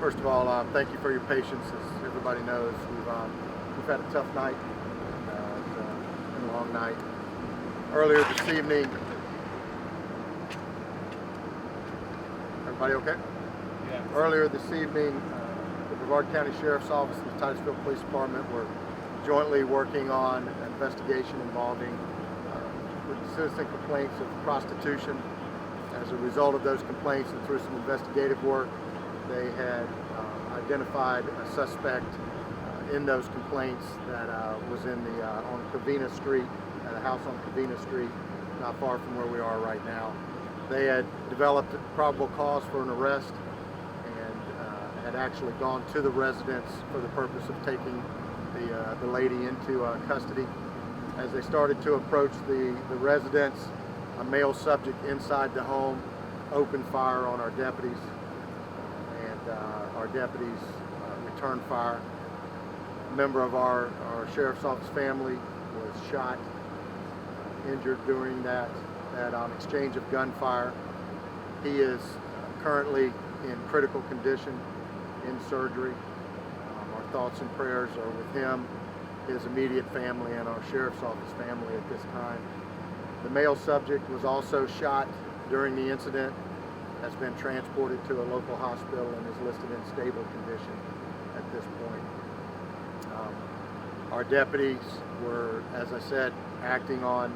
First of all, thank you for your patience. As everybody knows, we've had a tough night. It's been a long night. Earlier this evening, everybody okay? Yeah. Earlier this evening, the Brevard County Sheriff's Office and the Titusville Police Department were jointly working on an investigation involving citizen complaints of prostitution. As a result of those complaints and through some investigative work, they had identified a suspect in those complaints that was on Covina Street, at a house on Covina Street, not far from where we are right now. They had developed a probable cause for an arrest and had actually gone to the residence for the purpose of taking the lady into custody. As they started to approach the residence, a male subject inside the home opened fire on our deputies, and our deputies returned fire. A member of our Sheriff's Office family was shot, injured during that exchange of gunfire. He is currently in critical condition, in surgery. Our thoughts and prayers are with him, his immediate family, and our Sheriff's Office family at this time. The male subject was also shot during the incident, has been transported to a local hospital, and is listed in stable condition at this point. Our deputies were, as I said, acting on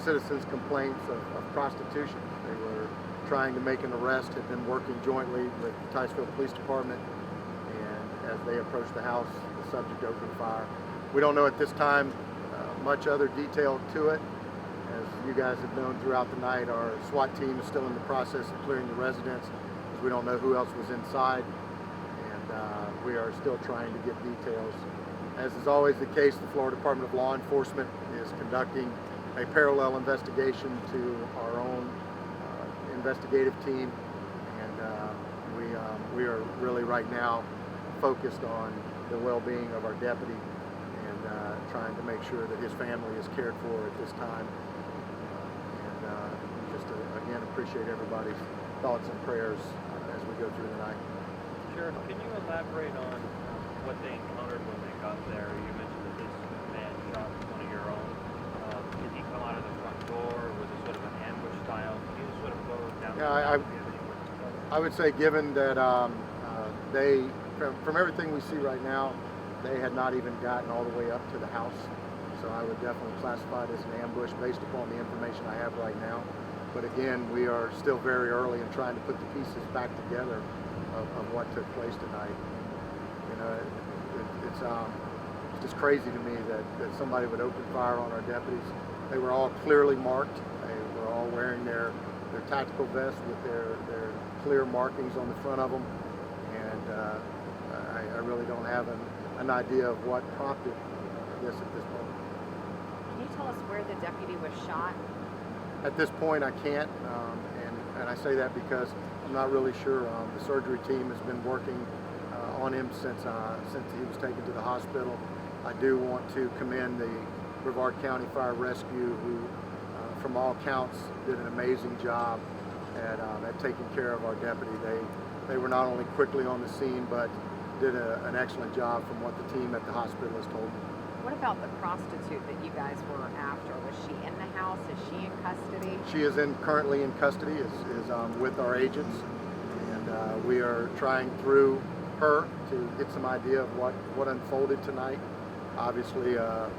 citizens' complaints of prostitution. They were trying to make an arrest, had been working jointly with the Titusville Police Department, and as they approached the house, the subject opened fire. We don't know at this time much other detail to it. As you guys have known throughout the night, our SWAT team is still in the process of clearing the residence, as we don't know who else was inside, and we are still trying to get details. As is always the case, the Florida Department of Law Enforcement is conducting a parallel investigation to our own investigative team, and we are really right now focused on the well-being of our deputy and trying to make sure that his family is cared for at this time. Again, appreciate everybody's thoughts and prayers as we go through the night. Sheriff, can you elaborate on what they encountered when they got there? You mentioned that this man shot one of your own. Did he come out of the front door? Was it sort of an ambush style? Can you just sort of go down? Yeah, I would say, given that they, from everything we see right now, they had not even gotten all the way up to the house. So I would definitely classify it as an ambush based upon the information I have right now. But again, we are still very early in trying to put the pieces back together of what took place tonight. You know, it's just crazy to me that somebody would open fire on our deputies. They were all clearly marked. They were all wearing their tactical vests with their clear markings on the front of them. And I really don't have an idea of what prompted this at this point. Can you tell us where the deputy was shot? At this point, I can't, and I say that because I'm not really sure. The surgery team has been working on him since he was taken to the hospital. I do want to commend the Brevard County Fire Rescue, who, from all counts, did an amazing job at taking care of our deputy. They were not only quickly on the scene, but did an excellent job from what the team at the hospital has told me. What about the prostitute that you guys were after? Was she in the house? Is she in custody? She is currently in custody, is with our agents, and we are trying through her to get some idea of what unfolded tonight. Obviously, the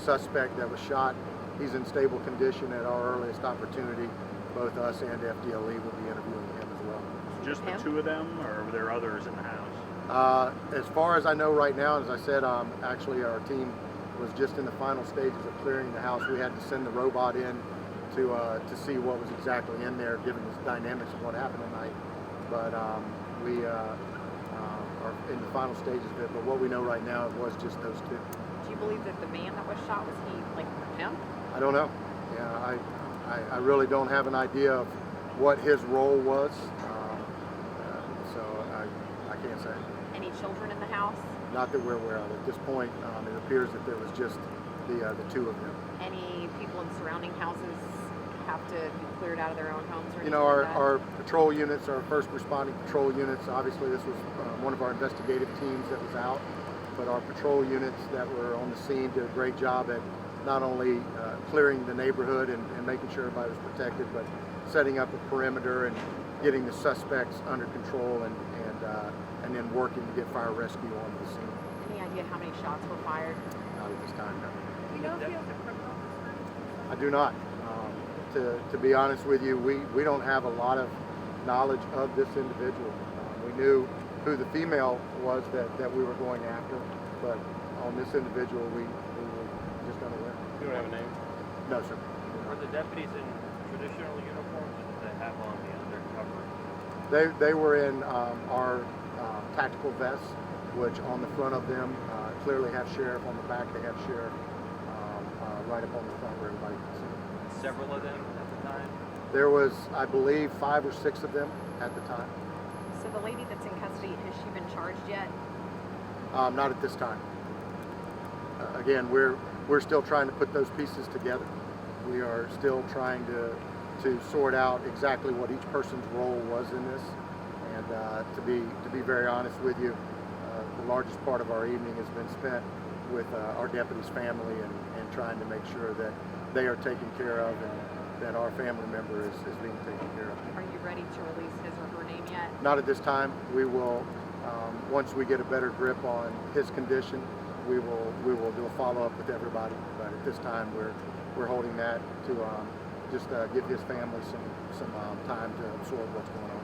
suspect that was shot, he's in stable condition. At our earliest opportunity, both us and FDLE will be interviewing him as well. Just the two of them, or were there others in the house? As far as I know right now, as I said, actually our team was just in the final stages of clearing the house. We had to send the robot in to see what was exactly in there, given the dynamics of what happened tonight. But we are in the final stages of it. But what we know right now, it was just those two. Do you believe that the man that was shot, was he like a pimp? I don't know. Yeah, I really don't have an idea of what his role was. So I can't say. Any children in the house? Not that we're aware of. At this point, it appears that there was just the two of them. Any people in surrounding houses have to be cleared out of their own homes or You anything know, like that? our patrol units, our first responding patrol units, obviously this was one of our investigative teams that was out, but our patrol units that were on the scene did a great job at not only clearing the neighborhood and making sure everybody was protected, but setting up a perimeter and getting the suspects under control and then working to get fire rescue onto the scene. Any idea how many shots were fired? Not at this time, no. You know if he has a criminal history? I do not. To be honest with you, we don't have a lot of knowledge of this individual. We knew who the female was that we were going after, but on this individual, we were just unaware. You don't have a name? No, sir. Were the deputies in traditional uniforms, or did they have on the undercover? They were in our tactical vests, which on the front of them clearly have sheriff. On the back, they have sheriff right up on the front where everybody can see. Several of them at the time? There was, I believe, 5 or 6 of them at the time. So the lady that's in custody, has she been charged yet? Not at this time. Again, we're still trying to put those pieces together. We are still trying to sort out exactly what each person's role was in this. And to be very honest with you, the largest part of our evening has been spent with our deputy's family and trying to make sure that they are taken care of and that our family member is being taken care of. Are you ready to release his or her name yet? Not at this time. We will, once we get a better grip on his condition, we will do a follow-up with everybody. But at this time, we're holding that to just give his family some time to absorb what's going on.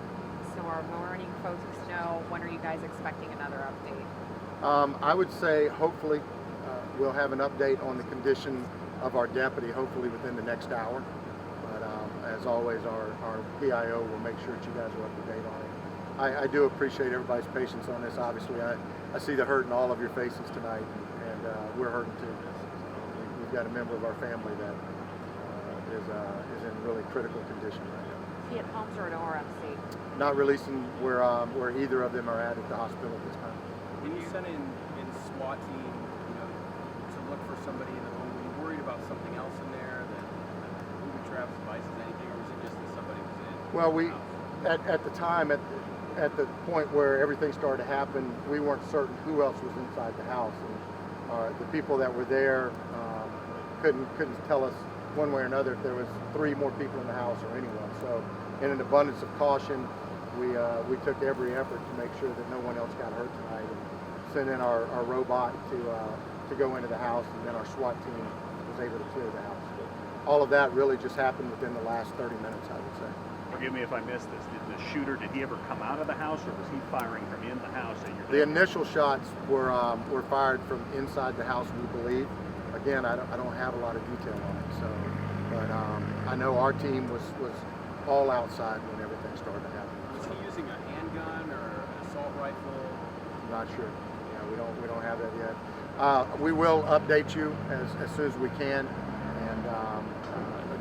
So our morning folks know, when are you guys expecting another update? I would say hopefully we'll have an update on the condition of our deputy, hopefully within the next hour. But as always, our PIO will make sure that you guys are up to date on it. I do appreciate everybody's patience on this. Obviously, I see the hurt in all of your faces tonight, and we're hurting too. We've got a member of our family that is in really critical condition right now. Is he at Palms or at RFC? Not releasing where either of them are at the hospital at this time. When you sent in SWAT team, to look for somebody in the home, were you worried about something else in there, that moving traps, devices, anything, or was it just that somebody was in? Well, at the time, at the point where everything started to happen, we weren't certain who else was inside the house, and the people that were there couldn't tell us one way or another if there was 3 more people in the house or anyone. So, in an abundance of caution, we took every effort to make sure that no one else got hurt tonight, and sent in our robot to go into the house, and then our SWAT team was able to clear the house. But all of that really just happened within the last 30 minutes, I would say. Forgive me if I missed this. Did the shooter, did he ever come out of the house, or was he firing from in the house at your The initial shots were fired from inside the house, we believe. Again, I don't have a lot of detail on it, so, but I know our team was all outside when everything started to happen. Was he using a handgun or an assault rifle? Not sure. Yeah, we don't have that yet. We will update you as soon as we can. And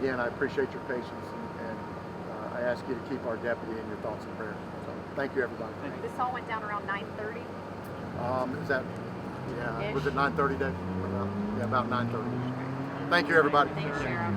again, I appreciate your patience, and I ask you to keep our deputy in your thoughts and prayers. So thank you, everybody. This all went down around 9:30. Is that? Yeah. Ish. Was it 9:30, Dave? Yeah, about 9:30. Thank you, everybody. Thanks, Sheriff.